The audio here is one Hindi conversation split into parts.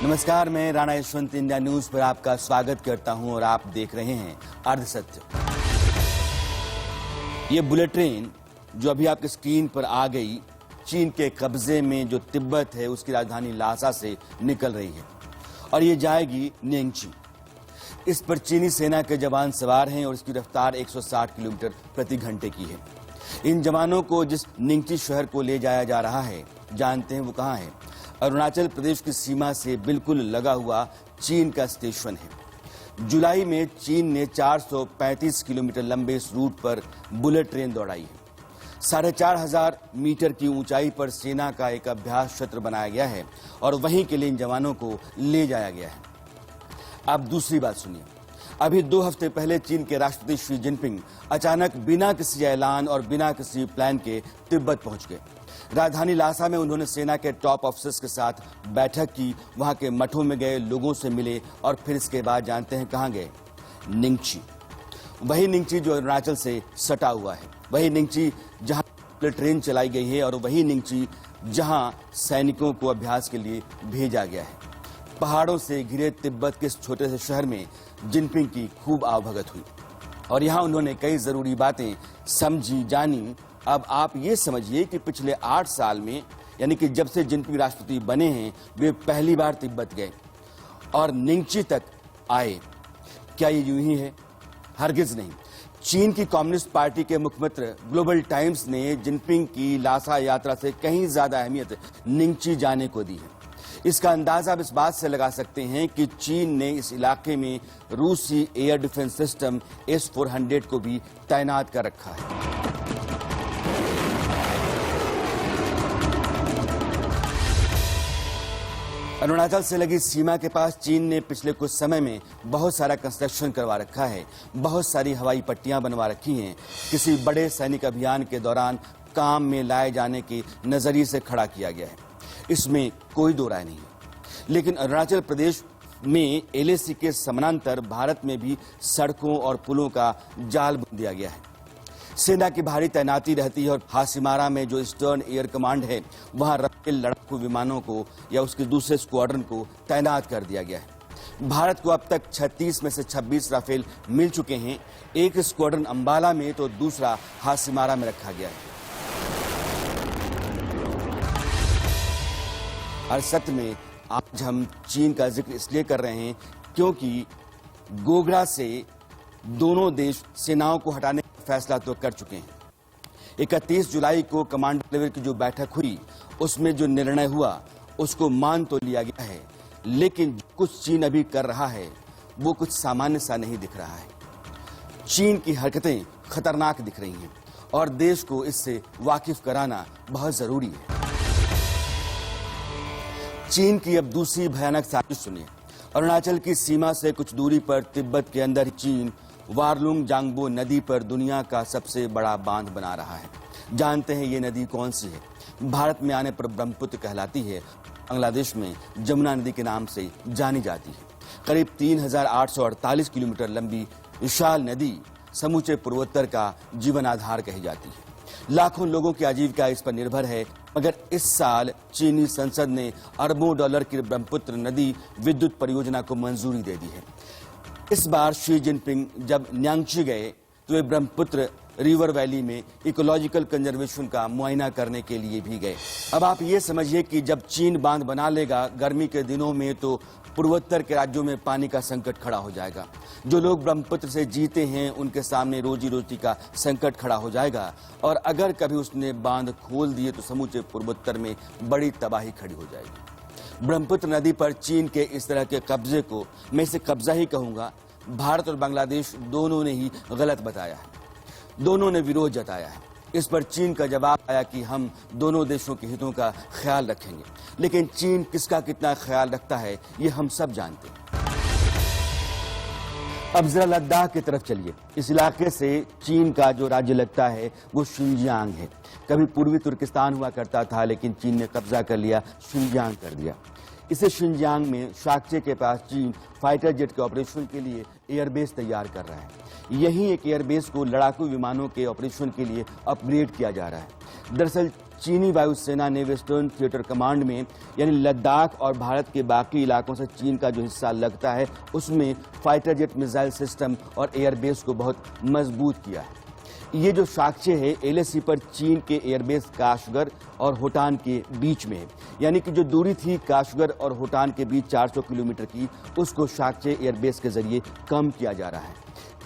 नमस्कार, मैं राणा यशवंत इंडिया न्यूज पर आपका स्वागत करता हूं और आप देख रहे हैं अर्धसत्य। ये बुलेट ट्रेन जो अभी आपके स्क्रीन पर आ गई, चीन के कब्जे में जो तिब्बत है उसकी राजधानी लासा से निकल रही है और ये जाएगी निंगची। इस पर चीनी सेना के जवान सवार हैं और इसकी रफ्तार 160 किलोमीटर प्रति घंटे की है। इन जवानों को जिस निंगची शहर को ले जाया जा रहा है, जानते हैं वो कहां है? अरुणाचल प्रदेश की सीमा से बिल्कुल लगा हुआ चीन का स्टेशन है। जुलाई में चीन ने 435 किलोमीटर लंबे इस रूट पर बुलेट ट्रेन दौड़ाई है। 4,500 मीटर की ऊंचाई पर सेना का एक अभ्यास क्षेत्र बनाया गया है और वहीं के लिए इन जवानों को ले जाया गया है। अब दूसरी बात सुनिए। अभी 2 हफ्ते पहले चीन के राष्ट्रपति शी जिनपिंग अचानक बिना किसी ऐलान और बिना किसी प्लान के तिब्बत पहुंच गए। राजधानी लासा में उन्होंने सेना के टॉप ऑफिसर्स के साथ बैठक की, वहां के मठों में गए, लोगों से मिले और फिर इसके बाद जानते हैं कहां गए? निंगची। वही निंगची जो अरुणाचल से सटा हुआ है, वही निंगची जहां ट्रेन चलाई गई है और वही निंगची जहां सैनिकों को अभ्यास के लिए भेजा गया है। पहाड़ों से घिरे तिब्बत के इस छोटे से शहर में जिनपिंग की खूब आवभगत हुई और यहां उन्होंने कई जरूरी बातें समझी, जानी। अब आप ये समझिए कि पिछले 8 साल में, यानी कि जब से जिनपिंग राष्ट्रपति बने हैं, वे पहली बार तिब्बत गए और निंगची तक आए। क्या ये यूं ही है? हरगिज नहीं। चीन की कम्युनिस्ट पार्टी के मुखपत्र ग्लोबल टाइम्स ने जिनपिंग की लासा यात्रा से कहीं ज्यादा अहमियत निंगची जाने को दी है। इसका अंदाजा आप इस बात से लगा सकते हैं कि चीन ने इस इलाके में रूसी एयर डिफेंस सिस्टम S-400 को भी तैनात कर रखा है। अरुणाचल से लगी सीमा के पास चीन ने पिछले कुछ समय में बहुत सारा कंस्ट्रक्शन करवा रखा है, बहुत सारी हवाई पट्टियां बनवा रखी हैं। किसी बड़े सैनिक अभियान के दौरान काम में लाए जाने के नजरिए से खड़ा किया गया है, इसमें कोई दो राय नहीं है। लेकिन अरुणाचल प्रदेश में LAC के समानांतर भारत में भी सड़कों और पुलों का जाल बुन दिया गया है। सेना की भारी तैनाती रहती है और हासिमारा में जो ईस्टर्न एयर कमांड है, वहां राफेल लड़ाकू विमानों को या उसके दूसरे स्क्वाड्रन को तैनात कर दिया गया है। भारत को अब तक 36 में से 26 राफेल मिल चुके हैं। एक स्क्वाड्रन अंबाला में तो दूसरा हासिमारा में रखा गया है। हर सत्र में आज हम चीन का जिक्र इसलिए कर रहे हैं क्योंकि गोगरा से दोनों देश सेनाओं को हटाने का फैसला तो कर चुके हैं। 31 जुलाई को कमांडर लेवल की जो बैठक हुई, उसमें जो निर्णय हुआ उसको मान तो लिया गया है, लेकिन कुछ चीन अभी कर रहा है वो कुछ सामान्य सा नहीं दिख रहा है। चीन की हरकतें खतरनाक दिख रही हैं और देश को इससे वाकिफ कराना बहुत जरूरी है। चीन की अब दूसरी भयानक साजिश सुनिए। अरुणाचल की सीमा से कुछ दूरी पर तिब्बत के अंदर चीन वारलुंग जांगबो नदी पर दुनिया का सबसे बड़ा बांध बना रहा है। जानते हैं ये नदी कौन सी है? भारत में आने पर ब्रह्मपुत्र कहलाती है, बांग्लादेश में जमुना नदी के नाम से जानी जाती है। करीब 3,848 किलोमीटर लंबी विशाल नदी समूचे पूर्वोत्तर का जीवन आधार कही जाती है। लाखों लोगों की आजीविका इस पर निर्भर है, मगर इस साल चीनी संसद ने अरबों डॉलर की ब्रह्मपुत्र नदी विद्युत परियोजना को मंजूरी दे दी है। इस बार शी जिनपिंग जब न्यांगची गए तो वे ब्रह्मपुत्र रिवर वैली में इकोलॉजिकल कंजर्वेशन का मुआयना करने के लिए भी गए। अब आप ये समझिए कि जब चीन बांध बना लेगा गर्मी के दिनों में, तो पूर्वोत्तर के राज्यों में पानी का संकट खड़ा हो जाएगा। जो लोग ब्रह्मपुत्र से जीते हैं उनके सामने रोजी रोटी का संकट खड़ा हो जाएगा और अगर कभी उसने बांध खोल दिए तो समूचे पूर्वोत्तर में बड़ी तबाही खड़ी हो जाएगी। ब्रह्मपुत्र नदी पर चीन के इस तरह के कब्जे को मैं इसे कब्जा ही कहूंगा। भारत और बांग्लादेश दोनों ने ही गलत बताया है, दोनों ने विरोध जताया है। इस पर चीन का जवाब आया कि हम दोनों देशों के हितों का ख्याल रखेंगे। लेकिन चीन किसका कितना ख्याल रखता है ये हम सब जानते हैं। अब जरा लद्दाख की तरफ चलिए। इस इलाके से चीन का जो राज्य लगता है वो शिनजियांग है। कभी पूर्वी तुर्किस्तान हुआ करता था, लेकिन चीन ने कब्जा कर लिया, शिनजियांग कर दिया। इसे शिनजियांग में शाकचे के पास चीन फाइटर जेट के ऑपरेशन के लिए एयरबेस तैयार कर रहा है। यही एक एयरबेस को लड़ाकू विमानों के ऑपरेशन के लिए अपग्रेड किया जा रहा है। दरअसल चीनी वायुसेना ने वेस्टर्न थिएटर कमांड में यानी लद्दाख और भारत के बाकी इलाकों से चीन का जो हिस्सा लगता है उसमें फाइटर जेट मिसाइल सिस्टम और एयरबेस को बहुत मजबूत किया है। ये जो साक्ष्य है एलएसी पर चीन के एयरबेस काशगर और होटान के बीच में है, यानी कि जो दूरी थी काशगर और होटान के बीच 400 किलोमीटर की, उसको साक्ष्य एयरबेस के जरिए कम किया जा रहा है।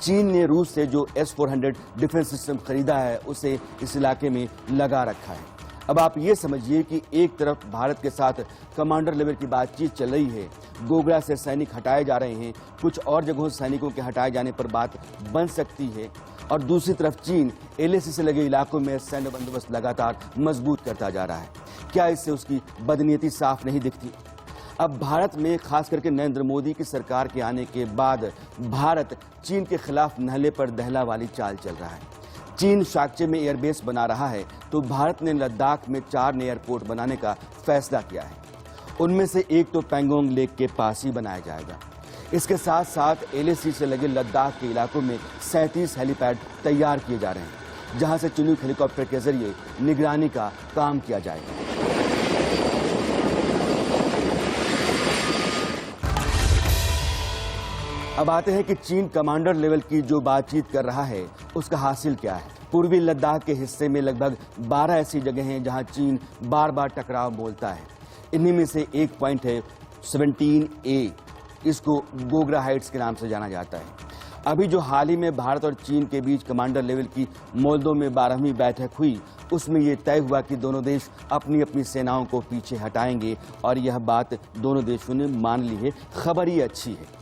चीन ने रूस से जो S-400 डिफेंस सिस्टम खरीदा है उसे इस इलाके में लगा रखा है। अब आप ये समझिए कि एक तरफ भारत के साथ कमांडर लेवल की बातचीत चल रही है, गोगरा से सैनिक हटाए जा रहे हैं, कुछ और जगहों से सैनिकों के हटाए जाने पर बात बन सकती है, और दूसरी तरफ चीन एलएसी से लगे इलाकों में सैन्य बंदोबस्त लगातार मजबूत करता जा रहा है। क्या इससे उसकी बदनीयती साफ नहीं दिखती? अब भारत में खास करके नरेंद्र मोदी की सरकार के आने के बाद भारत चीन के खिलाफ नहले पर दहला वाली चाल चल रहा है। चीन साक्ष्य में एयरबेस बना रहा है तो भारत ने लद्दाख में 4 नए एयरपोर्ट बनाने का फैसला किया है। उनमें से एक तो पैंगोंग लेक के पास ही बनाया जाएगा। इसके साथ साथ एलएसी से लगे लद्दाख के इलाकों में 37 हेलीपैड तैयार किए जा रहे हैं, जहां से चिनूक हेलीकॉप्टर के जरिए निगरानी का काम किया जाएगा। अब आते हैं कि चीन कमांडर लेवल की जो बातचीत कर रहा है उसका हासिल क्या है। पूर्वी लद्दाख के हिस्से में लगभग 12 ऐसी जगह हैं जहां चीन बार बार टकराव बोलता है। इन्हीं में से एक पॉइंट है 17A, इसको गोगरा हाइट्स के नाम से जाना जाता है। अभी जो हाल ही में भारत और चीन के बीच कमांडर लेवल की मोल्दो में 12वीं बैठक हुई, उसमें यह तय हुआ कि दोनों देश अपनी अपनी सेनाओं को पीछे हटाएंगे और यह बात दोनों देशों ने मान ली है। खबर ही अच्छी है।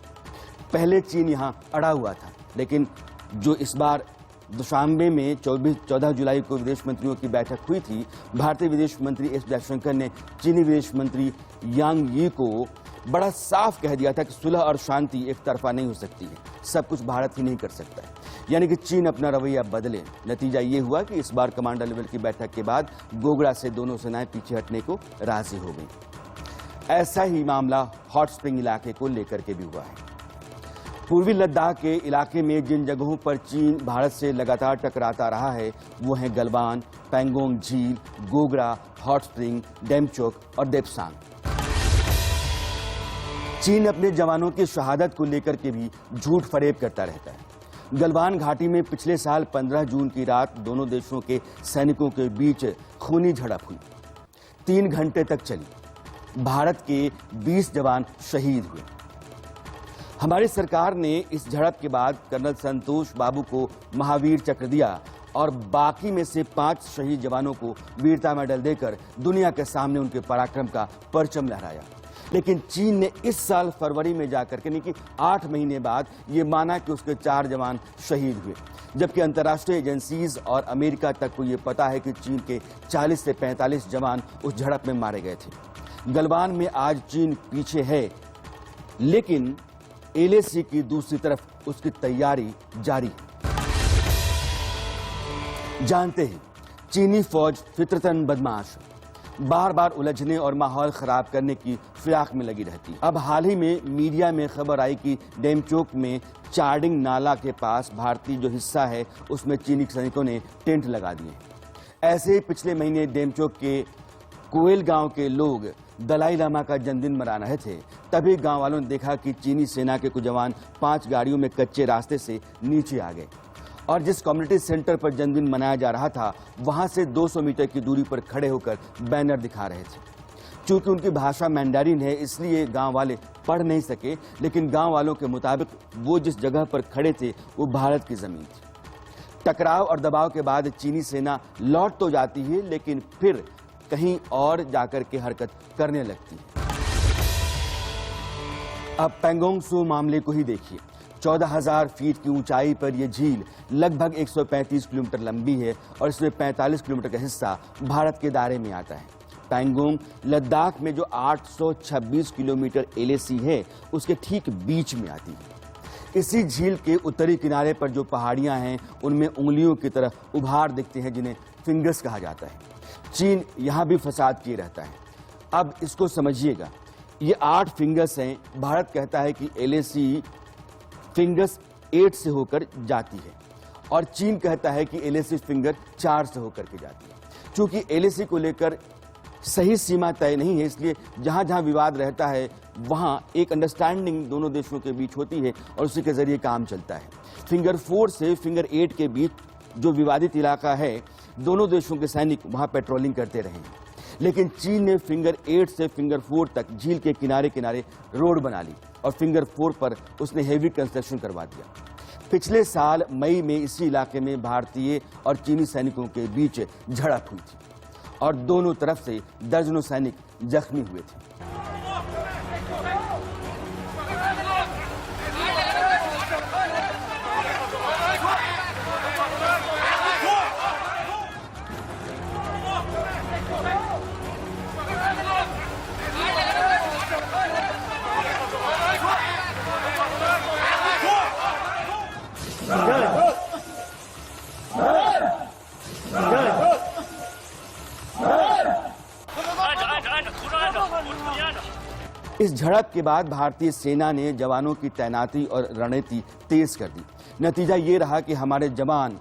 पहले चीन यहां अड़ा हुआ था, लेकिन जो इस बार दुशांबे में 14 जुलाई को विदेश मंत्रियों की बैठक हुई थी, भारतीय विदेश मंत्री एस जयशंकर ने चीनी विदेश मंत्री यांग यी को बड़ा साफ कह दिया था कि सुलह और शांति एक तरफा नहीं हो सकती है, सब कुछ भारत ही नहीं कर सकता है। यानी कि चीन अपना रवैया बदले। नतीजा ये हुआ कि इस बार कमांडर लेवल की बैठक के बाद गोगरा से दोनों सेनाएं पीछे हटने को राजी हो गई। ऐसा ही मामला हॉट स्प्रिंग इलाके को लेकर के भी हुआ है। पूर्वी लद्दाख के इलाके में जिन जगहों पर चीन भारत से लगातार टकराता रहा है वो हैं गलवान, पैंगोंग झील, गोगरा, हॉट स्प्रिंग, डेमचोक और देपसांग। चीन अपने जवानों की शहादत को लेकर के भी झूठ फरेब करता रहता है। गलवान घाटी में पिछले साल 15 जून की रात दोनों देशों के सैनिकों के बीच खूनी झड़प हुई, 3 घंटे तक चली। भारत के 20 जवान शहीद हुए। हमारी सरकार ने इस झड़प के बाद कर्नल संतोष बाबू को महावीर चक्र दिया और बाकी में से 5 शहीद जवानों को वीरता मेडल देकर दुनिया के सामने उनके पराक्रम का परचम लहराया। लेकिन चीन ने इस साल फरवरी में जाकर के, यानी कि 8 महीने बाद, ये माना कि उसके 4 जवान शहीद हुए, जबकि अंतर्राष्ट्रीय एजेंसीज और अमेरिका तक को ये पता है कि चीन के 40 से 45 जवान उस झड़प में मारे गए थे। गलवान में आज चीन पीछे है, लेकिन एलएसी की दूसरी तरफ उसकी तैयारी जारी है। जानते हैं, चीनी फौज फितरतन बदमाश, बार बार उलझने और माहौल खराब करने की फिराक में लगी रहती है। अब हाल ही में मीडिया में खबर आई कि डेमचोक में चार्डिंग नाला के पास भारतीय जो हिस्सा है उसमें चीनी सैनिकों ने टेंट लगा दिए। ऐसे ही पिछले महीने डेमचोक के कोयल गांव के लोग दलाई लामा का जन्मदिन मना रहे थे। तभी गांव वालों ने देखा कि चीनी सेना के कुछ जवान 5 गाड़ियों में कच्चे रास्ते से नीचे आ गए और जिस कम्युनिटी सेंटर पर जन्मदिन मनाया जा रहा था वहां से 200 मीटर की दूरी पर खड़े होकर बैनर दिखा रहे थे। चूंकि उनकी भाषा मैंडारिन है इसलिए गांव वाले पढ़ नहीं सके, लेकिन गांव वालों के मुताबिक वो जिस जगह पर खड़े थे वो भारत की जमीन थी। टकराव और दबाव के बाद चीनी सेना लौट तो जाती है, लेकिन फिर कहीं और जाकर के हरकत करने लगती है। अब पैंगोंग सो मामले को ही देखिए। 14,000 फीट की ऊंचाई पर यह झील लगभग 135 किलोमीटर लंबी है और इसमें 45 किलोमीटर का हिस्सा भारत के दायरे में आता है। पैंगोंग लद्दाख में जो 826 किलोमीटर एलएसी है उसके ठीक बीच में आती है। इसी झील के उत्तरी किनारे पर जो पहाड़ियां हैं उनमें उंगलियों की तरह उभार दिखते हैं जिन्हें फिंगर्स कहा जाता है। चीन यहां भी फसाद किए रहता है। अब इसको समझिएगा, ये 8 फिंगर्स हैं। भारत कहता है कि एलएसी फिंगर्स 8 से होकर जाती है और चीन कहता है कि एलएसी फिंगर 4 से होकर के जाती है। चूंकि LAC को लेकर सही सीमा तय नहीं है, इसलिए जहां जहां विवाद रहता है वहां एक अंडरस्टैंडिंग दोनों देशों के बीच होती है और उसी के जरिए काम चलता है। फिंगर 4 से फिंगर 8 के बीच जो विवादित इलाका है, दोनों देशों के सैनिक वहां पेट्रोलिंग करते रहे, लेकिन चीन ने फिंगर 8 से फिंगर 4 तक झील के किनारे किनारे रोड बना ली और फिंगर 4 पर उसने हेवी कंस्ट्रक्शन करवा दिया। पिछले साल मई में इसी इलाके में भारतीय और चीनी सैनिकों के बीच झड़प हुई थी और दोनों तरफ से दर्जनों सैनिक जख्मी हुए थे। इस झड़प के बाद भारतीय सेना ने जवानों की तैनाती और रणनीति तेज कर दी। नतीजा ये रहा कि हमारे जवान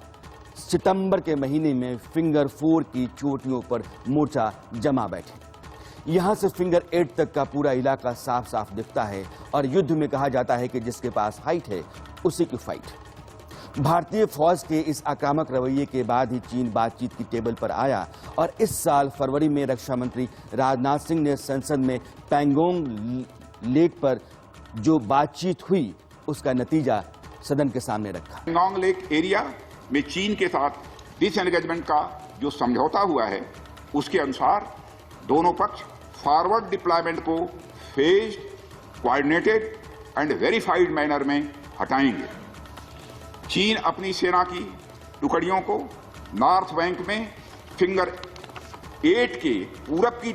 सितंबर के महीने में फिंगर 4 की चोटियों पर मोर्चा जमा बैठे। यहां से फिंगर 8 तक का पूरा इलाका साफ साफ दिखता है और युद्ध में कहा जाता है कि जिसके पास हाइट है उसी की फाइट। भारतीय फौज के इस आक्रामक रवैये के बाद ही चीन बातचीत की टेबल पर आया और इस साल फरवरी में रक्षा मंत्री राजनाथ सिंह ने संसद में पैंगोंग लेक पर जो बातचीत हुई उसका नतीजा सदन के सामने रखा। पैंगोंग लेक एरिया में चीन के साथ डिसएंगेजमेंट का जो समझौता हुआ है उसके अनुसार दोनों पक्ष फॉरवर्ड डिप्लॉयमेंट को phased, coordinated and verified manner में हटाएंगे। चीन अपनी सेना की टुकड़ियों को नॉर्थ बैंक में फिंगर 8 के पूरब की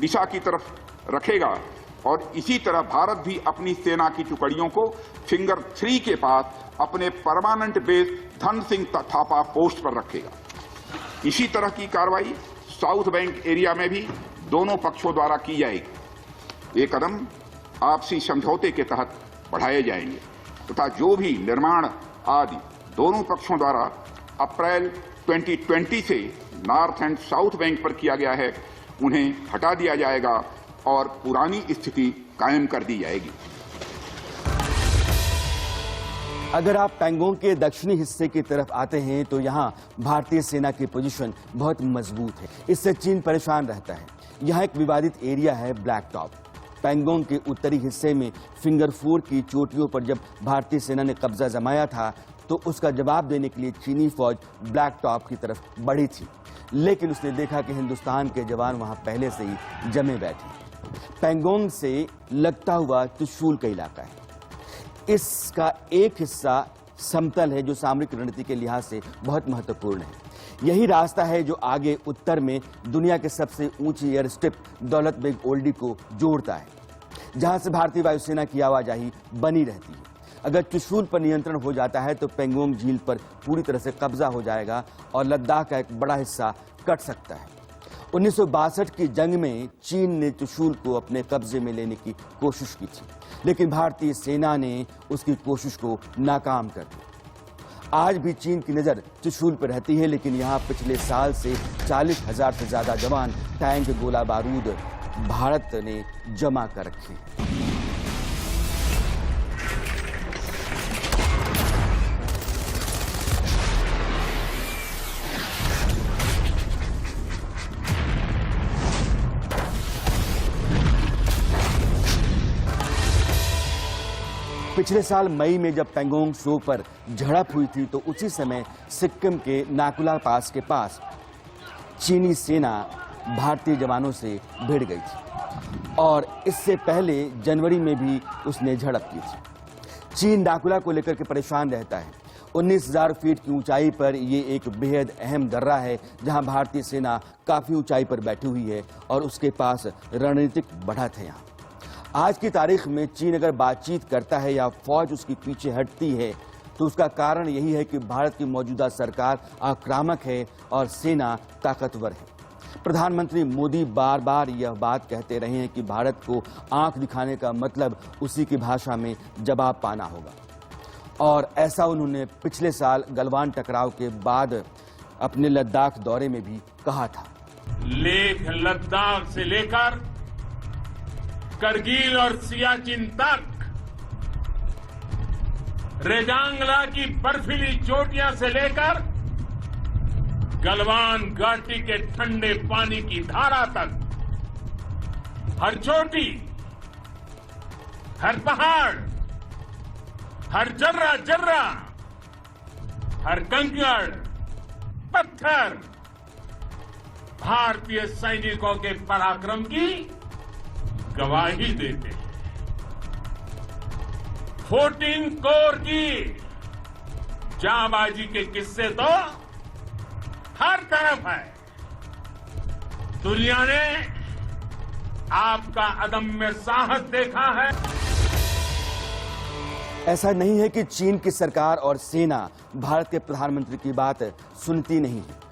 दिशा की तरफ रखेगा और इसी तरह भारत भी अपनी सेना की टुकड़ियों को फिंगर 3 के पास अपने permanent base Dhan Singh Thapa post पर रखेगा। इसी तरह की कार्रवाई साउथ बैंक एरिया में भी दोनों पक्षों द्वारा की जाएगी। ये कदम आपसी समझौते के तहत बढ़ाए जाएंगे तथा जो भी निर्माण आदि दोनों पक्षों द्वारा अप्रैल 2020 से नॉर्थ एंड साउथ बैंक पर किया गया है उन्हें हटा दिया जाएगा और पुरानी स्थिति कायम कर दी जाएगी। अगर आप पैंगोंग के दक्षिणी हिस्से की तरफ आते हैं तो यहाँ भारतीय सेना की पोजीशन बहुत मजबूत है। इससे चीन परेशान रहता है। यहाँ एक विवादित एरिया है ब्लैक टॉप। पैंगोंग के उत्तरी हिस्से में फिंगर 4 की चोटियों पर जब भारतीय सेना ने कब्जा जमाया था तो उसका जवाब देने के लिए चीनी फौज ब्लैक टॉप की तरफ बढ़ी थी, लेकिन उसने देखा कि हिंदुस्तान के जवान वहां पहले से ही जमे बैठे। पैंगोंग से लगता हुआ त्रिशूल का इलाका है। इसका एक हिस्सा समतल है जो सामरिक रणनीति के लिहाज से बहुत महत्वपूर्ण है। यही रास्ता है जो आगे उत्तर में दुनिया के सबसे ऊंची एयर स्ट्रिप दौलत बेग ओल्डी को जोड़ता है, जहां से भारतीय वायुसेना की आवाजाही बनी रहती है। अगर त्रिशूल पर नियंत्रण हो जाता है तो पैंगोंग झील पर पूरी तरह से कब्जा हो जाएगा और लद्दाख का एक बड़ा हिस्सा कट सकता है। 1962 की जंग में चीन ने त्रिशूल को अपने कब्जे में लेने की कोशिश की थी, लेकिन भारतीय सेना ने उसकी कोशिश को नाकाम कर दिया। आज भी चीन की नजर त्रिशूल पर रहती है, लेकिन यहाँ पिछले साल से 40,000 से ज्यादा जवान, टैंक, गोला बारूद भारत ने जमा कर रखे हैं। पिछले साल मई में जब पैंगोंग त्सो पर झड़प हुई थी तो उसी समय सिक्किम के नाकुला पास के पास चीनी सेना भारतीय जवानों से भिड़ गई थी और इससे पहले जनवरी में भी उसने झड़प की थी। चीन नाकुला को लेकर के परेशान रहता है। 19,000 फीट की ऊंचाई पर ये एक बेहद अहम दर्रा है जहां भारतीय सेना काफी ऊंचाई पर बैठी हुई है और उसके पास रणनीतिक बढ़त है। यहाँ आज की तारीख में चीन अगर बातचीत करता है या फौज उसके पीछे हटती है तो उसका कारण यही है कि भारत की मौजूदा सरकार आक्रामक है और सेना ताकतवर है। प्रधानमंत्री मोदी बार बार यह बात कहते रहे हैं कि भारत को आंख दिखाने का मतलब उसी की भाषा में जवाब पाना होगा और ऐसा उन्होंने पिछले साल गलवान टकराव के बाद अपने लद्दाख दौरे में भी कहा था। लेह लद्दाख से लेकर करगिल और सियाचिन तक, रेजांगला की बर्फीली चोटियां से लेकर गलवान घाटी के ठंडे पानी की धारा तक, हर चोटी, हर पहाड़, हर जर्रा जर्रा, हर कंकड़, पत्थर भारतीय सैनिकों के पराक्रम की गवाही देते हैं। 14 कोर की जांबाजी के किस्से तो हर तरफ है। दुनिया ने आपका अदम्य साहस देखा है। ऐसा नहीं है कि चीन की सरकार और सेना भारत के प्रधानमंत्री की बात सुनती नहीं है,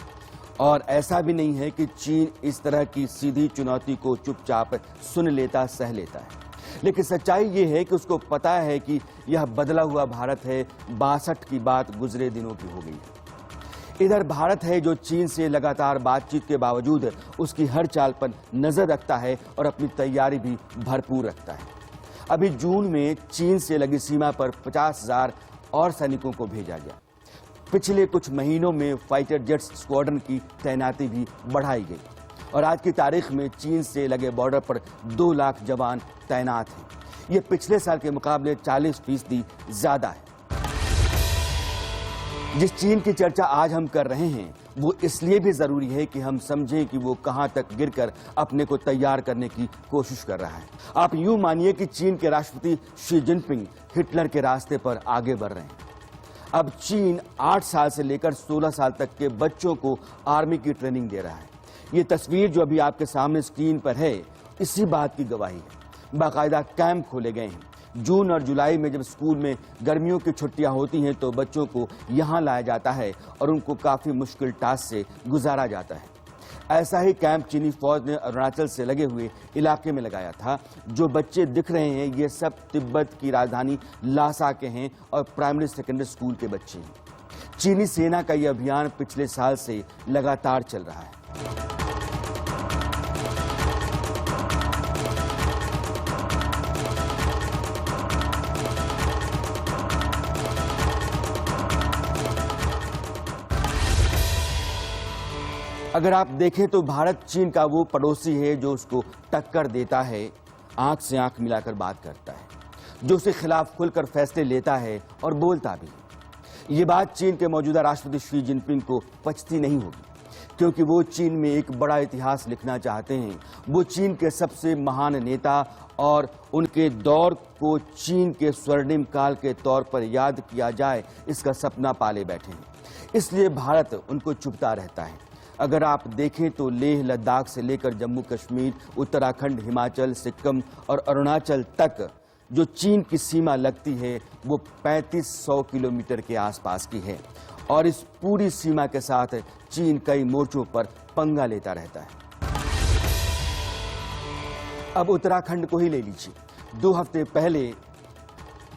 और ऐसा भी नहीं है कि चीन इस तरह की सीधी चुनौती को चुपचाप सुन लेता, सह लेता है। लेकिन सच्चाई ये है कि उसको पता है कि यह बदला हुआ भारत है। 62 की बात गुजरे दिनों की हो गई है। इधर भारत है जो चीन से लगातार बातचीत के बावजूद उसकी हर चाल पर नजर रखता है और अपनी तैयारी भी भरपूर रखता है। अभी जून में चीन से लगी सीमा पर 50,000 और सैनिकों को भेजा गया। पिछले कुछ महीनों में फाइटर जेट्स स्क्वाड्रन की तैनाती भी बढ़ाई गई और आज की तारीख में चीन से लगे बॉर्डर पर 2 लाख जवान तैनात हैं। ये पिछले साल के मुकाबले 40% ज्यादा है। जिस चीन की चर्चा आज हम कर रहे हैं वो इसलिए भी जरूरी है कि हम समझें कि वो कहां तक गिरकर अपने को तैयार करने की कोशिश कर रहा है। आप यूं मानिए कि चीन के राष्ट्रपति शी जिनपिंग हिटलर के रास्ते पर आगे बढ़ रहे हैं। अब चीन 8 साल से लेकर 16 साल तक के बच्चों को आर्मी की ट्रेनिंग दे रहा है। ये तस्वीर जो अभी आपके सामने स्क्रीन पर है इसी बात की गवाही है। बाकायदा कैंप खोले गए हैं। जून और जुलाई में जब स्कूल में गर्मियों की छुट्टियां होती हैं तो बच्चों को यहाँ लाया जाता है और उनको काफी मुश्किल टास्क से गुजारा जाता है। ऐसा ही कैंप चीनी फौज ने अरुणाचल से लगे हुए इलाके में लगाया था। जो बच्चे दिख रहे हैं ये सब तिब्बत की राजधानी लासा के हैं और प्राइमरी सेकेंडरी स्कूल के बच्चे हैं। चीनी सेना का यह अभियान पिछले साल से लगातार चल रहा है। अगर आप देखें तो भारत चीन का वो पड़ोसी है जो उसको टक्कर देता है, आंख से आंख मिलाकर बात करता है, जो उसके खिलाफ खुलकर फैसले लेता है और बोलता भी है। ये बात चीन के मौजूदा राष्ट्रपति शी जिनपिंग को पचती नहीं होगी, क्योंकि वो चीन में एक बड़ा इतिहास लिखना चाहते हैं। वो चीन के सबसे महान नेता और उनके दौर को चीन के स्वर्णिम काल के तौर पर याद किया जाए, इसका सपना पाले बैठे हैं। इसलिए भारत उनको चुपता रहता है। अगर आप देखें तो लेह लद्दाख से लेकर जम्मू कश्मीर, उत्तराखंड, हिमाचल, सिक्किम और अरुणाचल तक जो चीन की सीमा लगती है वो 3500 किलोमीटर के आसपास की है और इस पूरी सीमा के साथ चीन कई मोर्चों पर पंगा लेता रहता है। अब उत्तराखंड को ही ले लीजिए। 2 हफ्ते पहले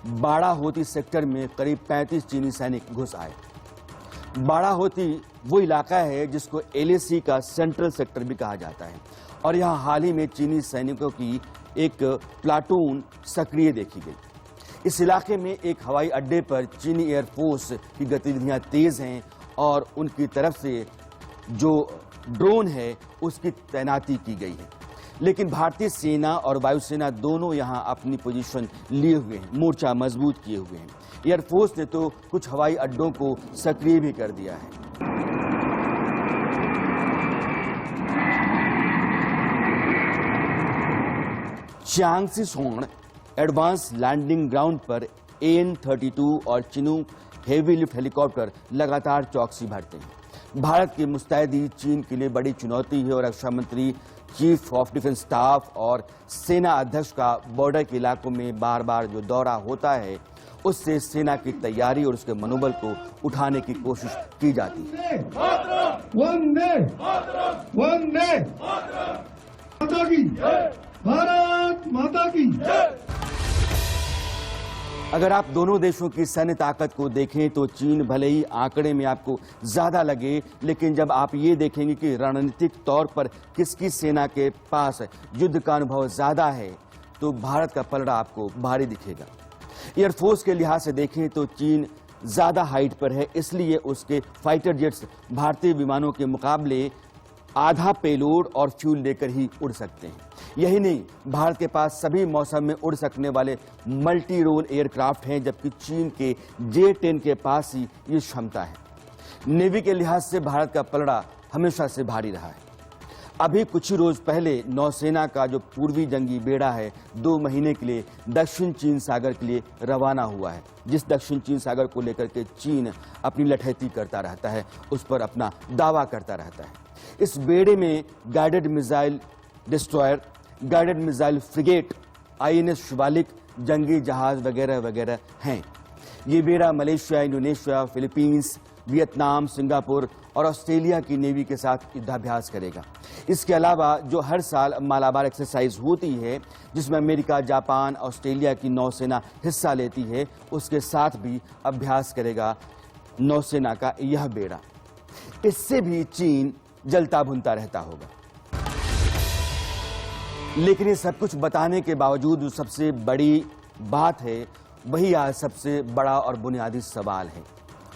बाड़ाहोती सेक्टर में करीब 35 चीनी सैनिक घुस आए। बाड़ाहोती वो इलाका है जिसको LAC का सेंट्रल सेक्टर भी कहा जाता है और यहाँ हाल ही में चीनी सैनिकों की एक प्लाटून सक्रिय देखी गई। इस इलाके में एक हवाई अड्डे पर चीनी एयरफोर्स की गतिविधियां तेज हैं और उनकी तरफ से जो ड्रोन है उसकी तैनाती की गई है। लेकिन भारतीय सेना और वायुसेना दोनों यहां अपनी पोजीशन लिए हुए हैं, मोर्चा मजबूत किए हुए हैं। एयरफोर्स ने तो कुछ हवाई अड्डों को सक्रिय भी कर दिया है। चांगसी सोन एडवांस लैंडिंग ग्राउंड पर AN-32 और चिनूक हेवी लिफ्ट हेलीकॉप्टर लगातार चौकसी भरते हैं। भारत की मुस्तैदी चीन के लिए बड़ी चुनौती है और रक्षा मंत्री, चीफ ऑफ डिफेंस स्टाफ और सेना अध्यक्ष का बॉर्डर के इलाकों में बार बार जो दौरा होता है उससे सेना की तैयारी और उसके मनोबल को उठाने की कोशिश की जाती है। भारत माता की। अगर आप दोनों देशों की सैन्य ताकत को देखें तो चीन भले ही आंकड़े में आपको ज्यादा लगे, लेकिन जब आप ये देखेंगे कि रणनीतिक तौर पर किसकी सेना के पास युद्ध का अनुभव ज्यादा है, तो भारत का पलड़ा आपको भारी दिखेगा। एयरफोर्स के लिहाज से देखें तो चीन ज्यादा हाइट पर है, इसलिए उसके फाइटर जेट्स भारतीय विमानों के मुकाबले आधा पेलोड और फ्यूल लेकर ही उड़ सकते हैं। यही नहीं, भारत के पास सभी मौसम में उड़ सकने वाले मल्टी रोल एयरक्राफ्ट हैं, जबकि चीन के J-10 के पास ही ये क्षमता है। नेवी के लिहाज से भारत का पलड़ा हमेशा से भारी रहा है। अभी कुछ ही रोज पहले नौसेना का जो पूर्वी जंगी बेड़ा है 2 महीने के लिए दक्षिण चीन सागर के लिए रवाना हुआ है, जिस दक्षिण चीन सागर को लेकर के चीन अपनी लठैती करता रहता है, उस पर अपना दावा करता रहता है। इस बेड़े में guided missile destroyer, guided missile frigate, INS Shivalik, जंगी जहाज वगैरह वगैरह हैं। ये बेड़ा Malaysia, Indonesia, Philippines, Vietnam, Singapore और ऑस्ट्रेलिया की नेवी के साथ युद्धाभ्यास करेगा। इसके अलावा जो हर साल मालाबार एक्सरसाइज होती है, जिसमें अमेरिका, जापान, ऑस्ट्रेलिया की नौसेना हिस्सा लेती है, उसके साथ भी अभ्यास करेगा नौसेना का यह बेड़ा। इससे भी चीन जलता भुनता रहता होगा। लेकिन ये सब कुछ बताने के बावजूद जो सबसे बड़ी बात है, वही आज सबसे बड़ा और बुनियादी सवाल है,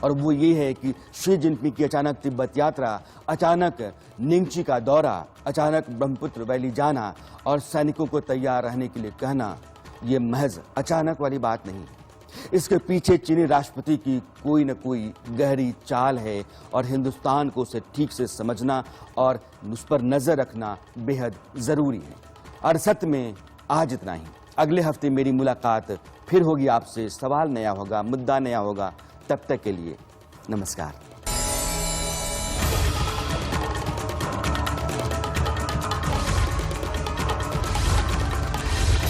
और वो ये है कि शी जिनपिंग की अचानक तिब्बत यात्रा, अचानक निंगची का दौरा, अचानक ब्रह्मपुत्र वैली जाना और सैनिकों को तैयार रहने के लिए कहना, ये महज अचानक वाली बात नहीं। इसके पीछे चीनी राष्ट्रपति की कोई न कोई गहरी चाल है, और हिंदुस्तान को उसे ठीक से समझना और उस पर नजर रखना बेहद जरूरी है। अरसत में आज इतना ही। अगले हफ्ते मेरी मुलाकात फिर होगी आपसे। सवाल नया होगा, मुद्दा नया होगा। तब तक के लिए नमस्कार।